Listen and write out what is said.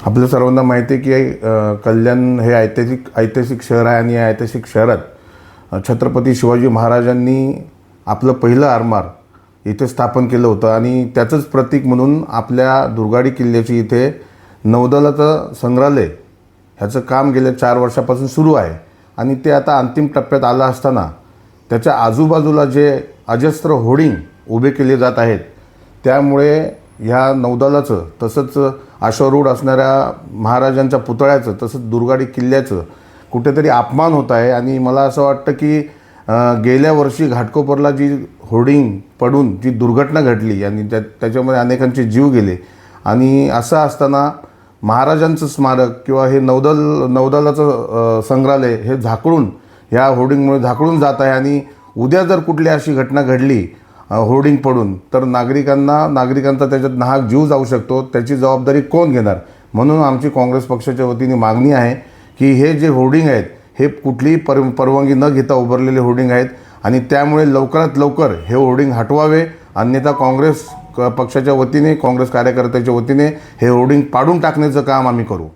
आपल्या सर्वांना माहिती आहे की कल्याण हे ऐतिहासिक शहर आहे आणि या ऐतिहासिक शहरात छत्रपती शिवाजी महाराजांनी आपलं पहिलं आरमार इथे स्थापन केलं होतं आणि त्याचंच प्रतीक म्हणून आपल्या दुर्गाडी किल्ल्याची इथे नौदलाचं संग्रहालय ह्याचं काम गेल्या 4 वर्षापासून सुरू आहे आणि ते आता अंतिम टप्प्यात आलं असताना त्याच्या आजूबाजूला जे अजस्त्र होर्डिंग उभे केले जात आहेत, त्यामुळे ह्या नौदलाचं तसंच अश्वारूढ असणाऱ्या महाराजांच्या पुतळ्याचं तसंच दुर्गाडी किल्ल्याचं कुठेतरी अपमान होत आहे. आणि मला असं वाटतं की गेल्या वर्षी घाटकोपरला जी होर्डिंग पडून जी दुर्घटना घडली आणि त्याच्यामध्ये अनेकांचे जीव गेले आणि असं असताना महाराजांचं स्मारक किंवा हे नौदलाचं संग्रहालय हे झाकळून ह्या होर्डिंगमुळे झाकळून जात आहे आणि उद्या जर कुठली अशी घटना घडली होर्डिंग पडून तर नागरिकांचा त्याच्यात नाहक जीव जाऊ शकतो. त्याची जबाबदारी कोण घेणार? म्हणून आमची काँग्रेस पक्षाच्या वतीने मागणी आहे की हे जे होर्डिंग आहेत हे कुठलीही परवानगी न घेता उभारलेले होर्डिंग आहेत आणि त्यामुळे लवकरात लवकर हे होर्डिंग हटवावे, अन्यथा काँग्रेस पक्षाच्या वतीने काँग्रेस कार्यकर्त्याच्या वतीने हे होर्डिंग पाडून टाकण्याचं काम आम्ही करू.